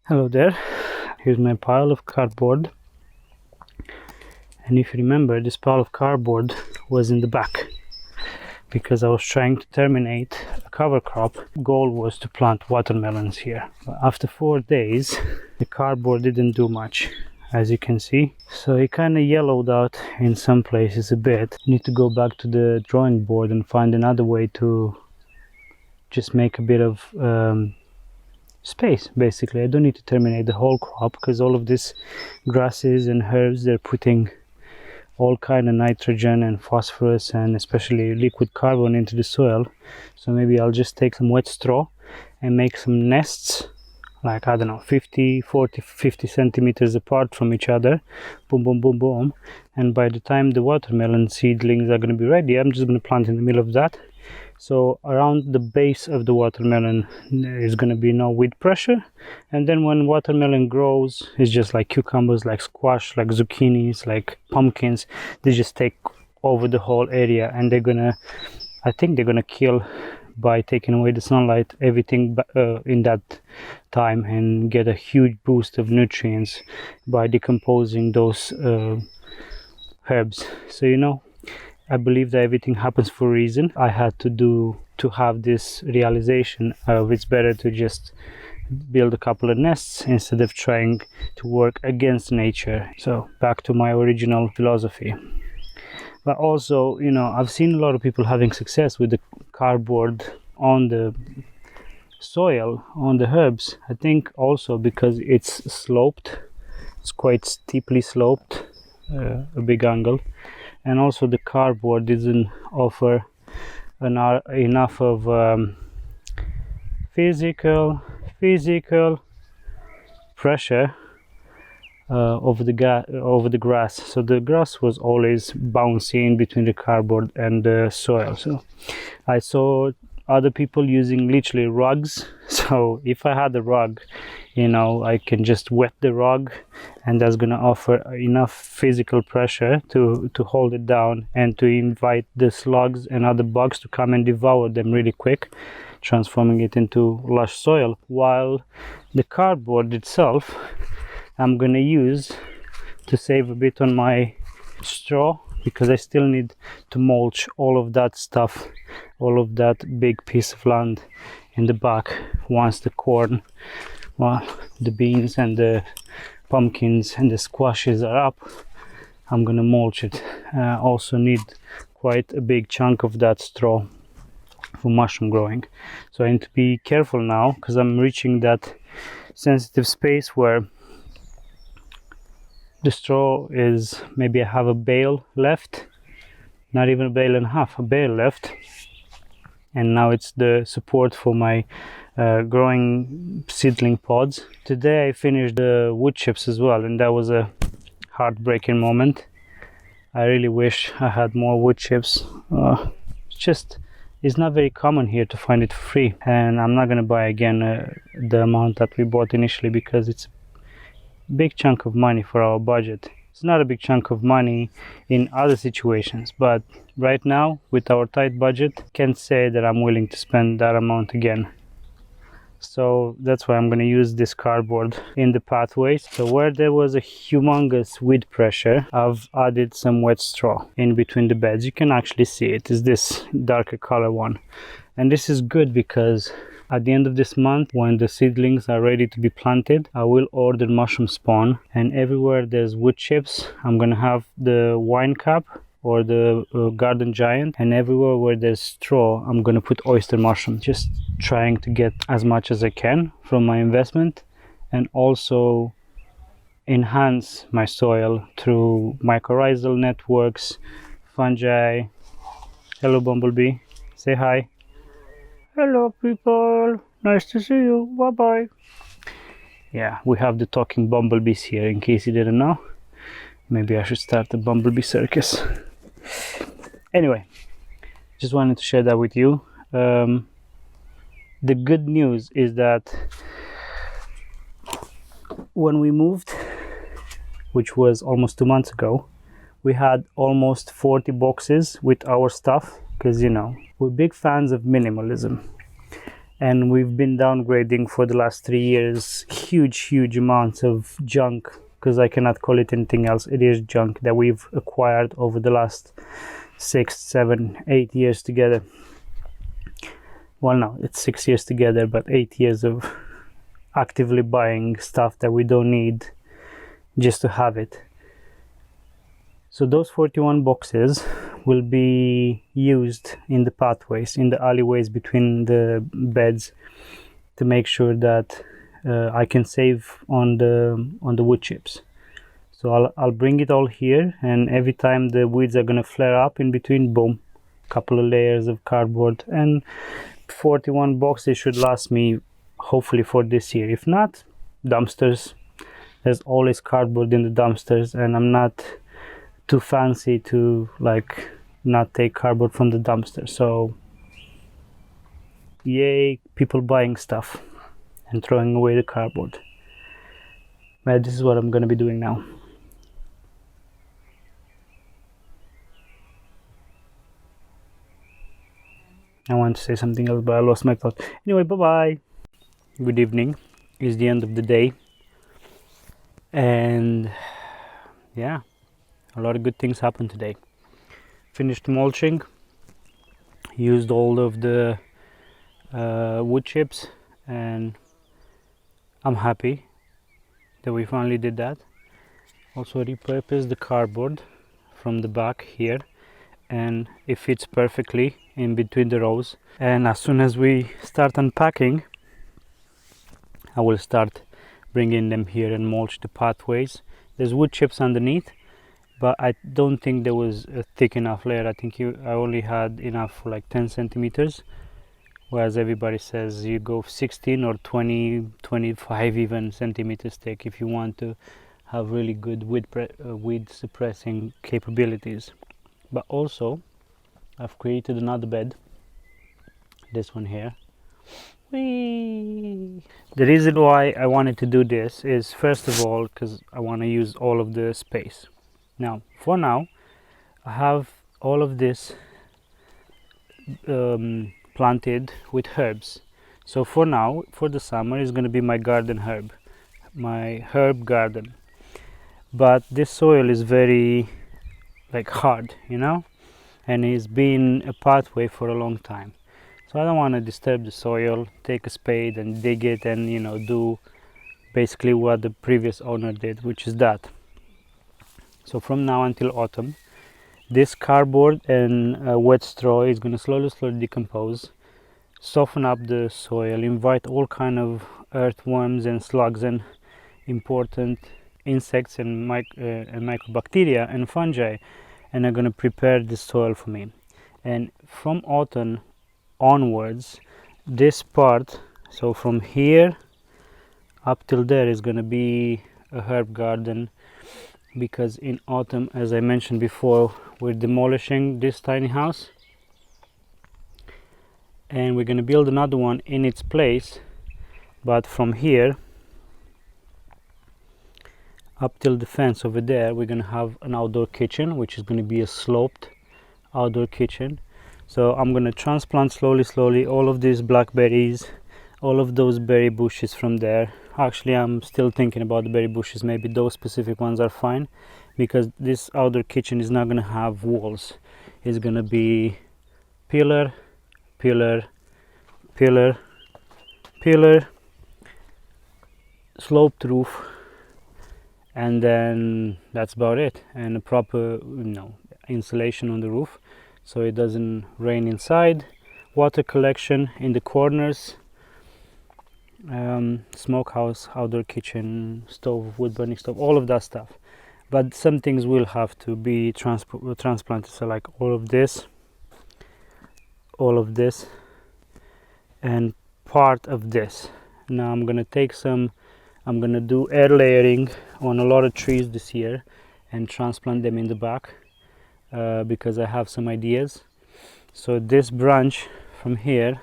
Hello there, here's my pile of cardboard, and if you remember, this pile of cardboard was in the back because I was trying to terminate a cover crop. Goal was to plant watermelons here. But after 4 days the cardboard didn't do much, as you can see, so it kind of yellowed out in some places a bit. Need to go back to the drawing board and find another way to just make a bit of space. Basically, I don't need to terminate the whole crop because all of these grasses and herbs, they're putting all kind of nitrogen and phosphorus and especially liquid carbon into the soil. So maybe I'll just take some wet straw and make some nests, like, I don't know, 50 centimeters apart from each other. Boom, boom, boom, boom. And by the time the watermelon seedlings are going to be ready, I'm just going to plant in the middle of that. So around the base of the watermelon is going to be no wind pressure, and then when watermelon grows, it's just like cucumbers, like squash, like zucchinis, like pumpkins. They just take over the whole area, and I think they're gonna kill, by taking away the sunlight, everything in that time, and get a huge boost of nutrients by decomposing those herbs. So I believe that everything happens for a reason. I had to have this realization of it's better to just build a couple of nests instead of trying to work against nature. So back to my original philosophy. But also, I've seen a lot of people having success with the cardboard on the soil, on the herbs. I think also because it's sloped, it's quite steeply sloped, a big angle. And also the cardboard doesn't offer enough of physical pressure over the grass. So the grass was always bouncing between the cardboard and the soil. So I saw other people using literally rugs. So if I had a rug, I can just wet the rug, and that's going to offer enough physical pressure to hold it down and to invite the slugs and other bugs to come and devour them really quick, transforming it into lush soil. While the cardboard itself, I'm going to use to save a bit on my straw, because I still need to mulch all of that stuff, all of that big piece of land in the back. Once the corn, the beans and the pumpkins and the squashes are up, I'm gonna mulch it. I also need quite a big chunk of that straw for mushroom growing. So I need to be careful now, because I'm reaching that sensitive space where the straw is, maybe I have a bale left, not even a bale and a half, a bale left. And now it's the support for my growing seedling pods. Today I finished the wood chips as well, and that was a heartbreaking moment. I really wish I had more wood chips. It's not very common here to find it for free, and I'm not gonna buy again the amount that we bought initially, because it's a big chunk of money for our budget. It's not a big chunk of money in other situations, but right now, with our tight budget, can't say that I'm willing to spend that amount again. So that's why I'm going to use this cardboard in the pathways. So where there was a humongous wind pressure, I've added some wet straw in between the beds. You can actually see it is this darker color one. And this is good because at the end of this month, when the seedlings are ready to be planted, I will order mushroom spawn, and everywhere there's wood chips, I'm gonna have the wine cup or the garden giant, and everywhere where there's straw, I'm gonna put oyster mushroom. Just trying to get as much as I can from my investment, and also enhance my soil through mycorrhizal networks, fungi. Hello Bumblebee, say hi. Hello people, nice to see you, bye bye. Yeah, we have the talking bumblebees here, in case you didn't know. Maybe I should start a bumblebee circus. Anyway, just wanted to share that with you. The good news is that when we moved, which was almost 2 months ago, we had almost 40 boxes with our stuff, because we're big fans of minimalism. and we've been downgrading for the last 3 years huge amounts of junk, because I cannot call it anything else. It is junk that we've acquired over the last 6, 7, 8 years together. Well, no, it's 6 years together, but 8 years of actively buying stuff that we don't need just to have it. So those 41 boxes will be used in the pathways, in the alleyways between the beds, to make sure that I can save on the wood chips. So I'll bring it all here, and every time the weeds are gonna flare up in between, boom, couple of layers of cardboard, and 41 boxes should last me hopefully for this year. If not, dumpsters. There's always cardboard in the dumpsters, and I'm not too fancy to like not take cardboard from the dumpster. So yay, people buying stuff and throwing away the cardboard. But this is what I'm gonna be doing now. I want to say something else, but I lost my thought. Anyway, bye-bye. Good evening. It's the end of the day. And yeah, a lot of good things happened today. Finished mulching. Used all of the wood chips, and I'm happy that we finally did that. Also repurposed the cardboard from the back here, and it fits perfectly in between the rows. And as soon as we start unpacking, I will start bringing them here and mulch the pathways. There's wood chips underneath, but I don't think there was a thick enough layer. I think I only had enough for like 10 centimeters, whereas everybody says you go 16 or 20, 25 even centimeters thick if you want to have really good weed suppressing capabilities. But also I've created another bed, this one here. Whee! The reason why I wanted to do this is, first of all, because I want to use all of the space. Now, for now, I have all of this planted with herbs. So for now, for the summer, is going to be my garden herb, my herb garden. But this soil is very like hard, you know, and it's been a pathway for a long time. So I don't want to disturb the soil, take a spade and dig it, and you know, do basically what the previous owner did, which is that. So from now until autumn, this cardboard and wet straw is going to slowly decompose, soften up the soil, invite all kind of earthworms and slugs and important insects and microbacteria and fungi, and are going to prepare the soil for me. And from autumn onwards, this part, so from here up till there, is going to be a herb garden, because in autumn, as I mentioned before, we're demolishing this tiny house and we're going to build another one in its place. But from here up till the fence over there, we're going to have an outdoor kitchen, which is going to be a sloped outdoor kitchen. So I'm going to transplant slowly all of these blackberries, all of those berry bushes from there. Actually, I'm still thinking about the berry bushes. Maybe those specific ones are fine, because this outdoor kitchen is not going to have walls. It's going to be pillar, sloped roof, and then that's about it. And a proper, insulation on the roof, so it doesn't rain inside. Water collection in the corners. Smokehouse, outdoor kitchen, stove, wood burning stove, all of that stuff. But some things will have to be transplanted. So like all of this, and part of this. Now I'm gonna do air layering on a lot of trees this year and transplant them in the back, because I have some ideas. So this branch from here,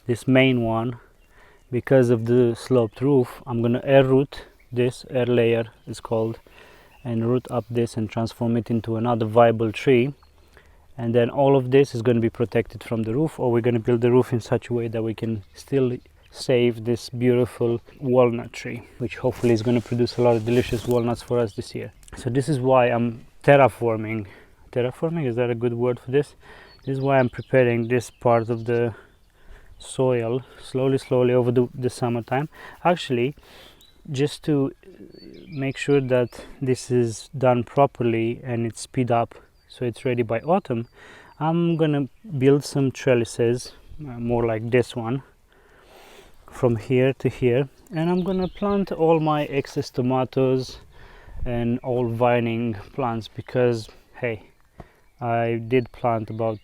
this main one, because of the sloped roof, I'm gonna air root this, air layer is called, and root up this and transform it into another viable tree. and then all of this is going to be protected from the roof, or we're going to build the roof in such a way that we can still save this beautiful walnut tree, which hopefully is going to produce a lot of delicious walnuts for us this year. So this is why I'm terraforming, is that a good word for this? This is why I'm preparing this part of the soil slowly over the summertime, actually, just to make sure that this is done properly and it's speed up so it's ready by autumn. I'm gonna build some trellises, more like this one, from here to here, and I'm gonna plant all my excess tomatoes and all vining plants, because hey, I did plant about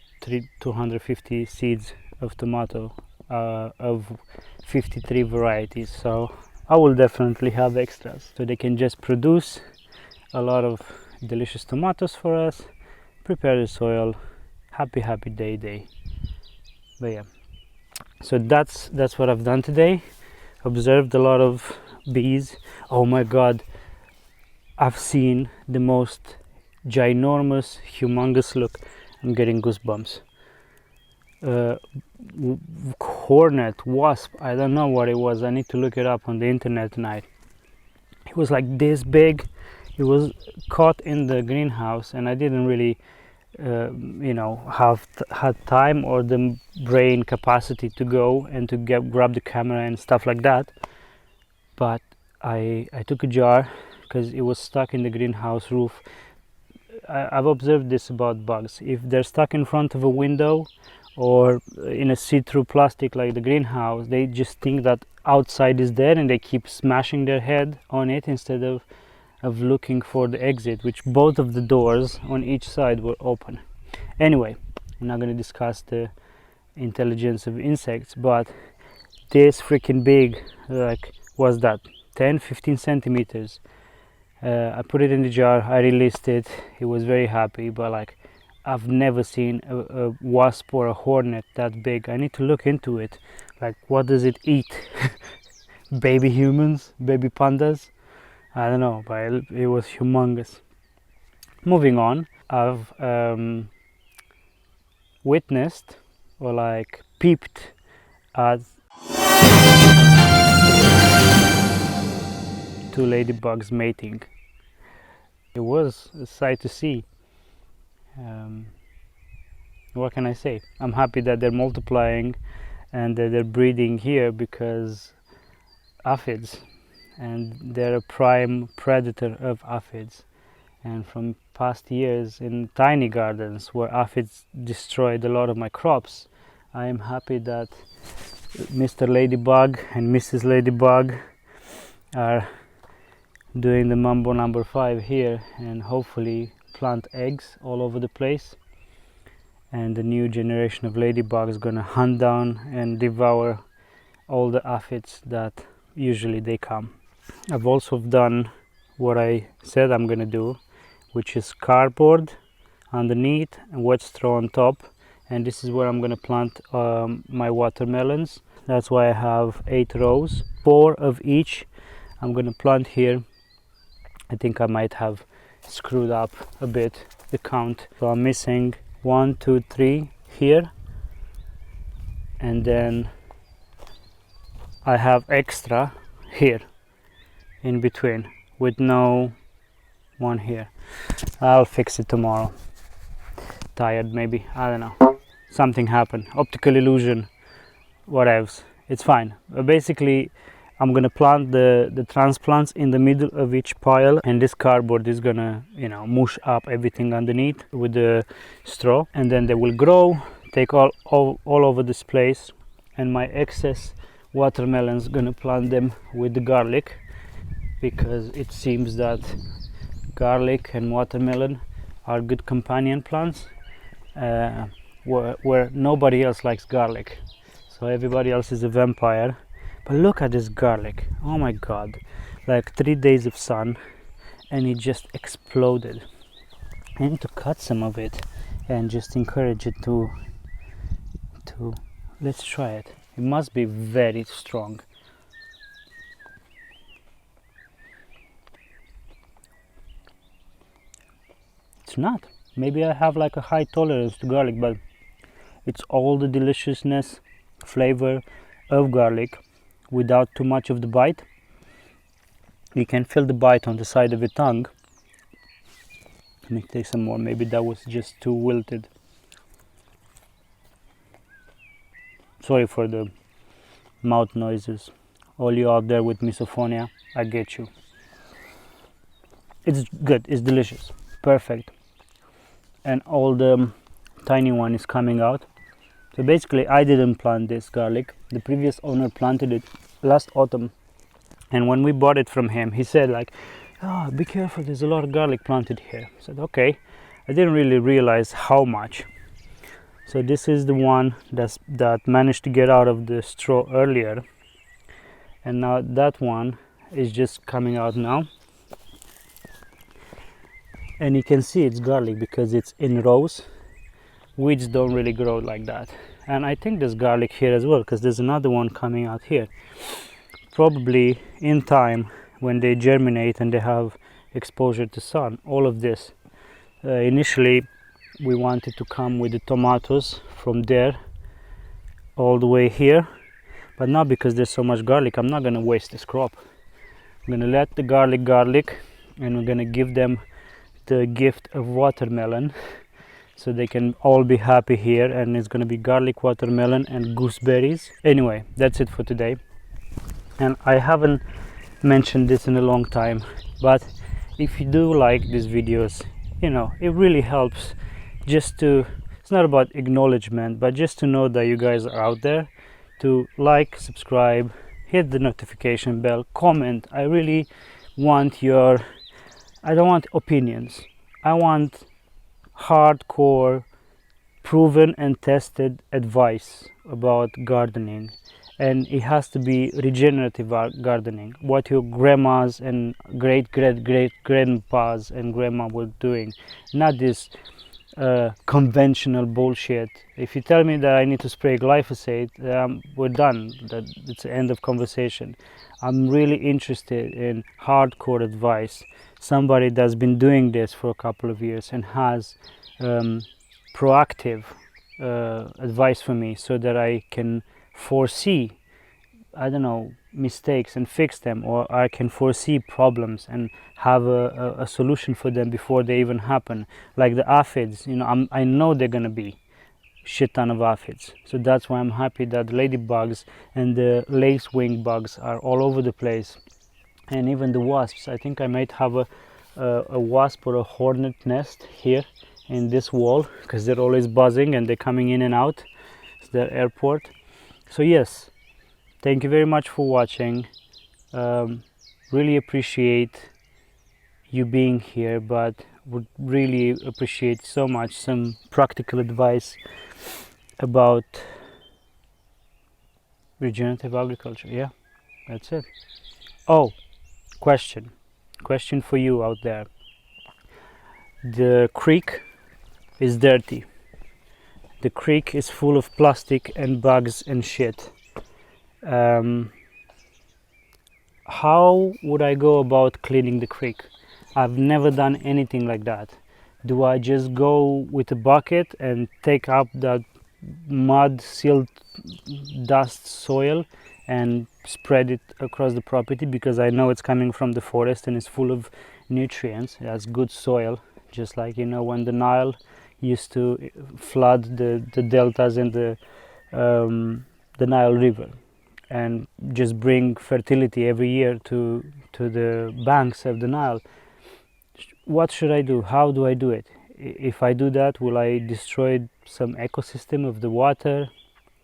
250 seeds of tomato of 53 varieties, so I will definitely have extras, so they can just produce a lot of delicious tomatoes for us, prepare the soil, happy day. But yeah, so that's what I've done today. Observed a lot of bees. Oh my god, I've seen the most ginormous, humongous, look, I'm getting goosebumps, hornet, wasp, I don't know what it was, I need to look it up on the internet tonight. It was like this big. It was caught in the greenhouse, and I didn't really had time or the brain capacity to go and to grab the camera and stuff like that. But I took a jar because it was stuck in the greenhouse roof. I've observed this about bugs. If they're stuck in front of a window or in a see-through plastic like the greenhouse, they just think that outside is there and they keep smashing their head on it instead of looking for the exit, which both of the doors on each side were open. Anyway, I'm not going to discuss the intelligence of insects, but this freaking big, like, was that 10-15 centimeters. I put it in the jar, I released it, it was very happy, but like, I've never seen a wasp or a hornet that big. I need to look into it. Like, what does it eat? Baby humans, baby pandas, I don't know, but it was humongous. Moving on, I've witnessed, or like peeped at two ladybugs mating. It was a sight to see. What can I say? I'm happy that they're multiplying and that they're breeding here, because aphids, and they're a prime predator of aphids. And from past years in tiny gardens where aphids destroyed a lot of my crops, I am happy that Mr. Ladybug and Mrs. Ladybug are doing the mambo number 5 here, and hopefully plant eggs all over the place, and the new generation of ladybugs is gonna hunt down and devour all the aphids that usually they come. I've also done what I said I'm gonna do, which is cardboard underneath and wet straw on top, and this is where I'm gonna plant my watermelons. That's why I have 8 rows, 4 of each I'm gonna plant here. I think I might have screwed up a bit the count, so I'm missing 1, 2, 3 here, and then I have extra here in between with no one here. I'll fix it tomorrow. Tired maybe, I don't know, something happened, optical illusion, what else, it's fine. Basically I'm gonna plant the transplants in the middle of each pile, and this cardboard is gonna, mush up everything underneath with the straw, and then they will grow, take all over this place. And my excess watermelons, gonna plant them with the garlic, because it seems that garlic and watermelon are good companion plants, where nobody else likes garlic, so everybody else is a vampire. But look at this garlic, oh my god, like 3 days of sun and it just exploded. I need to cut some of it and just encourage it to let's try it. It must be very strong. It's not. Maybe I have like a high tolerance to garlic, but it's all the deliciousness, flavor of garlic without too much of the bite. You can feel the bite on the side of your tongue. Let me take some more, maybe that was just too wilted. Sorry for the mouth noises. All you out there with misophonia, I get you. It's good, it's delicious, perfect. And all the tiny one is coming out. So basically I didn't plant this garlic. The previous owner planted it last autumn. And when we bought it from him, he said like, oh, be careful, there's a lot of garlic planted here. I said, okay. I didn't really realize how much. So this is the one that managed to get out of the straw earlier. And now that one is just coming out now. And you can see it's garlic because it's in rows. Weeds don't really grow like that. And I think there's garlic here as well, because there's another one coming out here. Probably in time, when they germinate and they have exposure to sun, all of this. Initially we wanted to come with the tomatoes from there all the way here, but now because there's so much garlic, I'm not going to waste this crop. I'm going to let the garlic, and we're going to give them the gift of watermelon, so they can all be happy here. And it's going to be garlic, watermelon and gooseberries. Anyway, that's it for today. And I haven't mentioned this in a long time, but if you do like these videos, you know, it really helps just to, it's not about acknowledgement, but just to know that you guys are out there, to like, subscribe, hit the notification bell, comment. I really want your, I don't want opinions, I want hardcore, proven and tested advice about gardening. And it has to be regenerative gardening, what your grandmas and great grandpas and grandma were doing, not this conventional bullshit. If you tell me that I need to spray glyphosate, we're done. It's the end of conversation. I'm really interested in hardcore advice, somebody that's been doing this for a couple of years and has proactive advice for me, so that I can foresee, I don't know, mistakes and fix them, or I can foresee problems and have a solution for them before they even happen. Like the aphids, you know, I know they're gonna be shit ton of aphids, so that's why I'm happy that the ladybugs and the lacewing bugs are all over the place, and even the wasps. I think I might have a wasp or a hornet nest here in this wall, because they're always buzzing and they're coming in and out. It's their airport. So yes, thank you very much for watching. Really appreciate you being here, but would really appreciate so much some practical advice about regenerative agriculture. Yeah, that's it. Oh, question for you out there. The creek is dirty. The creek is full of plastic and bugs and shit. How would I go about cleaning the creek? I've never done anything like that. Do I just go with a bucket and take up that mud, silt, dust, soil and spread it across the property, because I know it's coming from the forest and it's full of nutrients? It has good soil, just like, you know, when the Nile used to flood the deltas and the Nile River, and just bring fertility every year to the banks of the Nile. What should I do? How do I do it? If I do that, will I destroy some ecosystem of the water?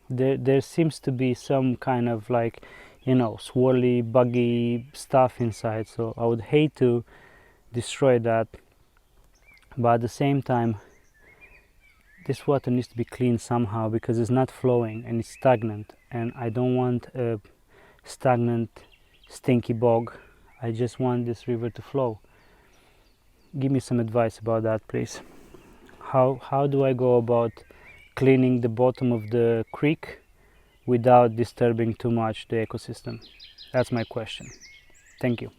There seems to be some kind of, like, you know, swirly, buggy stuff inside, so I would hate to destroy that. But at the same time, this water needs to be cleaned somehow, because it's not flowing and it's stagnant, and I don't want a stagnant, stinky bog. I just want this river to flow. Give me some advice about that, please. How do I go about cleaning the bottom of the creek without disturbing too much the ecosystem? That's my question. Thank you.